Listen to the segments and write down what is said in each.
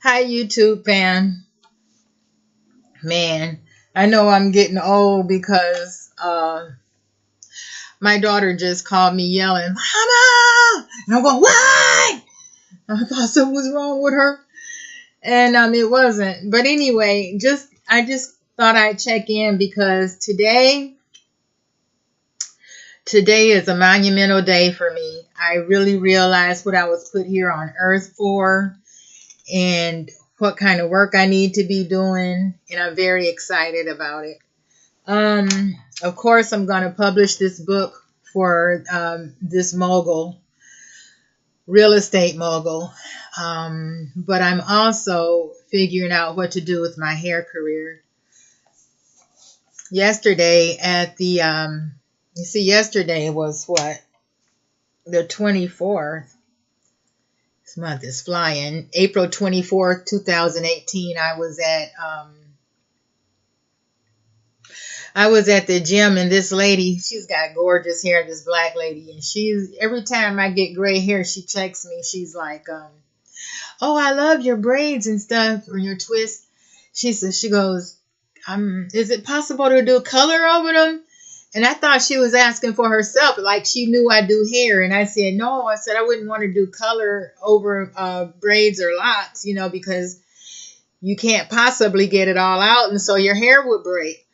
Hi, YouTube fan. Man, I know I'm getting old because my daughter just called me yelling, Mama! And I'm going, what? I thought something was wrong with her. And it wasn't. But anyway, I just thought I'd check in because today is a monumental day for me. I really realized what I was put here on earth for and what kind of work I need to be doing, and I'm very excited about it. Of course, I'm going to publish this book for this mogul, real estate mogul, but I'm also figuring out what to do with my hair career. Yesterday at the, yesterday was what? The 24th. This month is flying. April 24th, 2018, I was at the gym, and this lady, she's got gorgeous hair, this black lady, and every time I get gray hair, she checks me. She's like, oh, I love your braids and stuff, or your twists. She goes, is it possible to do color over them? And I thought she was asking for herself, like she knew I do hair. And I said, no, I said I wouldn't want to do color over braids or locks, because you can't possibly get it all out. And so your hair would break.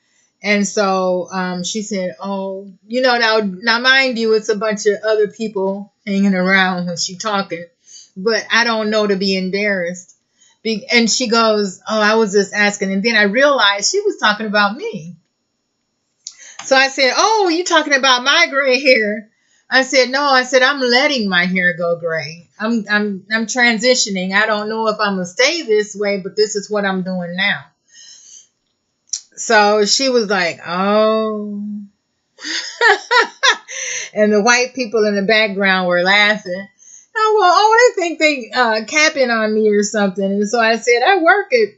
And so she said, oh, now mind you, it's a bunch of other people hanging around when she's talking. But I don't know to be embarrassed. And she goes, oh, I was just asking. And then I realized she was talking about me. So I said, oh, you talking about my gray hair? I said, no, I said, I'm letting my hair go gray. I'm transitioning. I don't know if I'm going to stay this way, but this is what I'm doing now. So she was like, oh. And the white people in the background were laughing. I think they capping on me or something. And so I said, I work at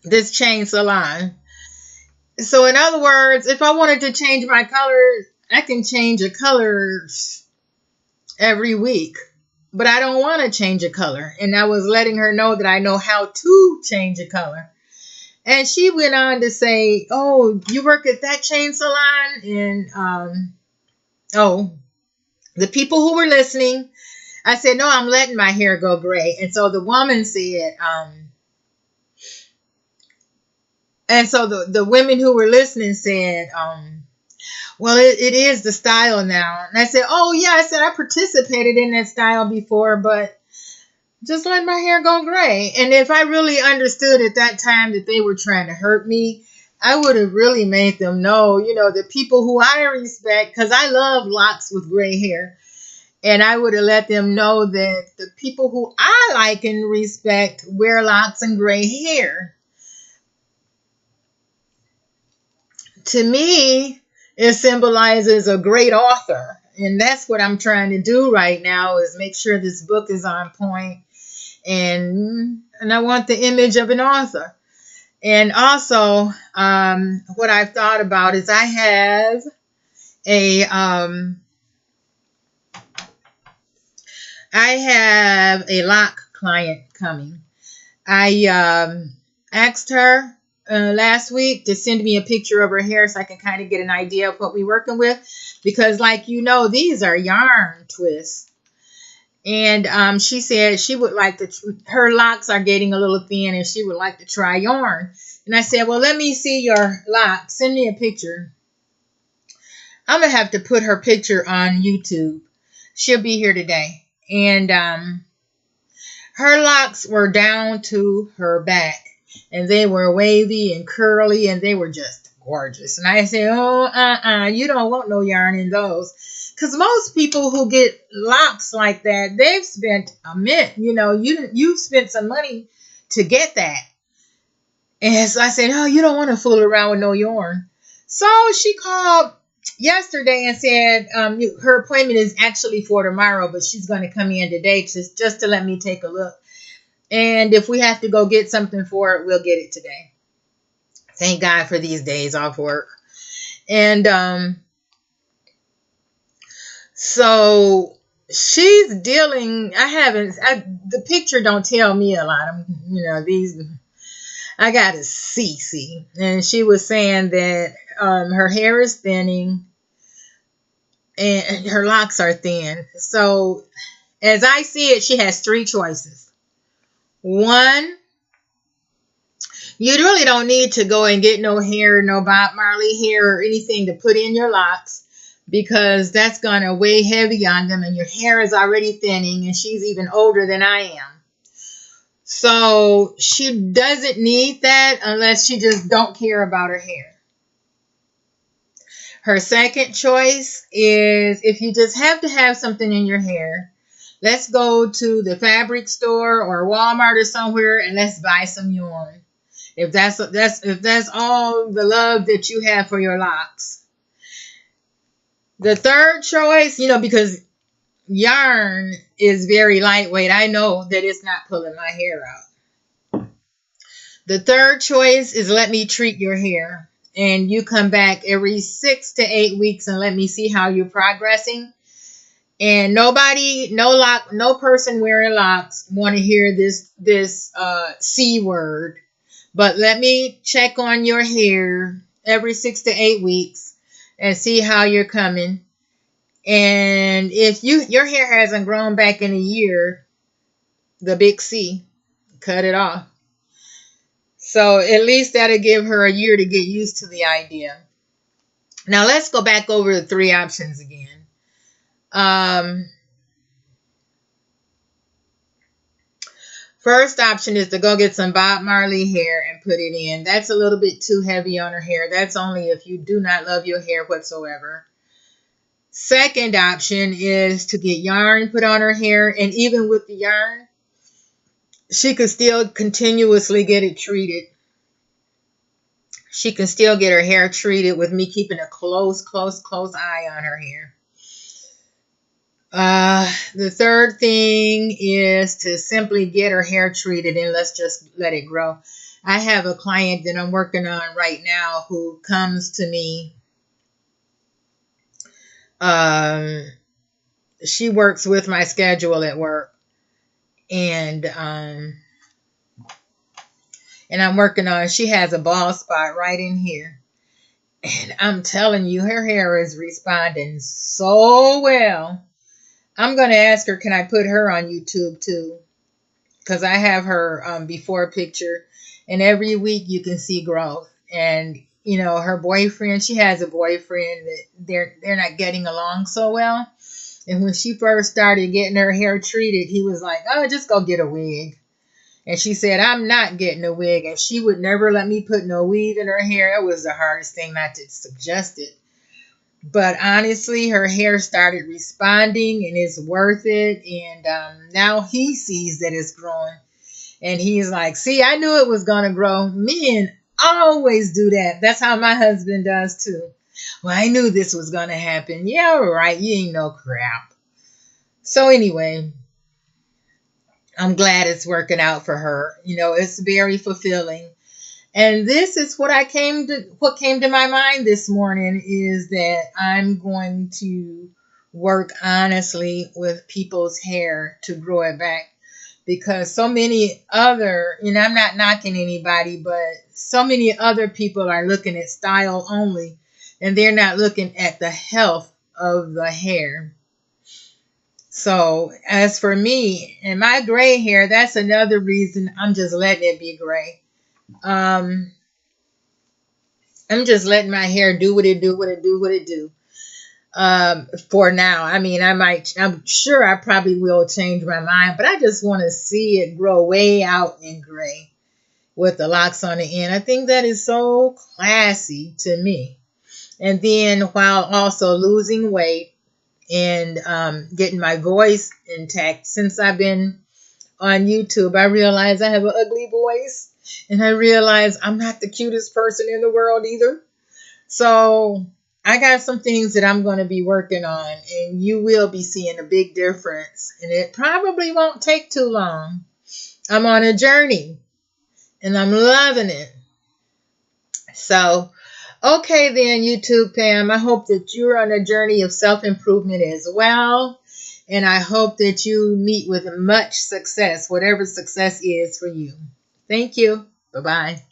this chain salon. So in other words, if I wanted to change my color, I can change a color every week. But I don't want to change a color. And I was letting her know that I know how to change a color. And she went on to say, oh, you work at that chain salon? And, the people who were listening, I said, no, I'm letting my hair go gray. And so the woman said, and so the women who were listening said, well, it is the style now. And I said, oh, yeah, I said I participated in that style before, but just let my hair go gray. And if I really understood at that time that they were trying to hurt me, I would have really made them know, the people who I respect, because I love locks with gray hair. And I would have let them know that the people who I like and respect wear locks and gray hair. To me, it symbolizes a great author. And that's what I'm trying to do right now, is make sure this book is on point. And I want the image of an author. And also, what I've thought about is I have a lock client coming. I asked her last week to send me a picture of her hair so I can kind of get an idea of what we're working with. Because these are yarn twists. And she said she would like to, her locks are getting a little thin and she would like to try yarn. And I said, well, let me see your locks. Send me a picture. I'm going to have to put her picture on YouTube. She'll be here today. And her locks were down to her back. And they were wavy and curly, and they were just gorgeous. And I said, you don't want no yarn in those. Because most people who get locks like that, they've spent a mint. You've spent some money to get that. And so I said, oh, you don't want to fool around with no yarn. So she called yesterday and said her appointment is actually for tomorrow, but she's going to come in today just to let me take a look. And if we have to go get something for it, we'll get it today. Thank God for these days off work. And so she's dealing, the picture don't tell me a lot. I got to see. And she was saying that her hair is thinning and her locks are thin. So as I see it, she has three choices. One, you really don't need to go and get no Bob Marley hair or anything to put in your locks, because that's going to weigh heavy on them, and your hair is already thinning, and she's even older than I am. So she doesn't need that unless she just don't care about her hair. Her second choice is, if you just have to have something in your hair, let's go to the fabric store or Walmart or somewhere and let's buy some yarn. If that's all the love that you have for your locks. The third choice, because yarn is very lightweight. I know that it's not pulling my hair out. The third choice is, let me treat your hair. And you come back every 6 to 8 weeks and let me see how you're progressing. And no person wearing locks want to hear this C word. But let me check on your hair every 6 to 8 weeks and see how you're coming. And if your hair hasn't grown back in a year, the big C, cut it off. So at least that'll give her a year to get used to the idea. Now let's go back over the three options again. First option is to go get some Bob Marley hair and put it in. That's a little bit too heavy on her hair. That's only if you do not love your hair whatsoever. Second option is to get yarn put on her hair, and even with the yarn, she could still continuously get it treated. She can still get her hair treated with me keeping a close eye on her hair. The third thing is to simply get her hair treated and let's just let it grow. I have a client that I'm working on right now who comes to me. She works with my schedule at work, and I'm working on, she has a bald spot right in here. And I'm telling you, her hair is responding so well. I'm going to ask her, can I put her on YouTube too? Because I have her before picture. And every week you can see growth. And, her boyfriend, she has a boyfriend that they're not getting along so well. And when she first started getting her hair treated, he was like, oh, just go get a wig. And she said, I'm not getting a wig. And she would never let me put no weave in her hair. It was the hardest thing not to suggest it. But honestly, her hair started responding and it's worth it. And now he sees that it's growing. And he's like, see, I knew it was going to grow. Men always do that. That's how my husband does too. Well, I knew this was going to happen. Yeah, right. You ain't no crap. So anyway, I'm glad it's working out for her. It's very fulfilling. And this is what came to my mind this morning, is that I'm going to work honestly with people's hair to grow it back. Because so many other, I'm not knocking anybody, but so many other people are looking at style only, and they're not looking at the health of the hair. So as for me and my gray hair, that's another reason I'm just letting it be gray. I'm just letting my hair do what it do. For now. I mean, I'm sure I probably will change my mind, but I just want to see it grow way out in gray with the locks on the end. I think that is so classy to me. And then while also losing weight and getting my voice intact. Since I've been on YouTube, I realize I have an ugly voice, and I realize I'm not the cutest person in the world either. So I got some things that I'm going to be working on, and you will be seeing a big difference, and it probably won't take too long. I'm on a journey, and I'm loving it. So, okay then, YouTube fam, I hope that you're on a journey of self-improvement as well. And I hope that you meet with much success, whatever success is for you. Thank you. Bye-bye.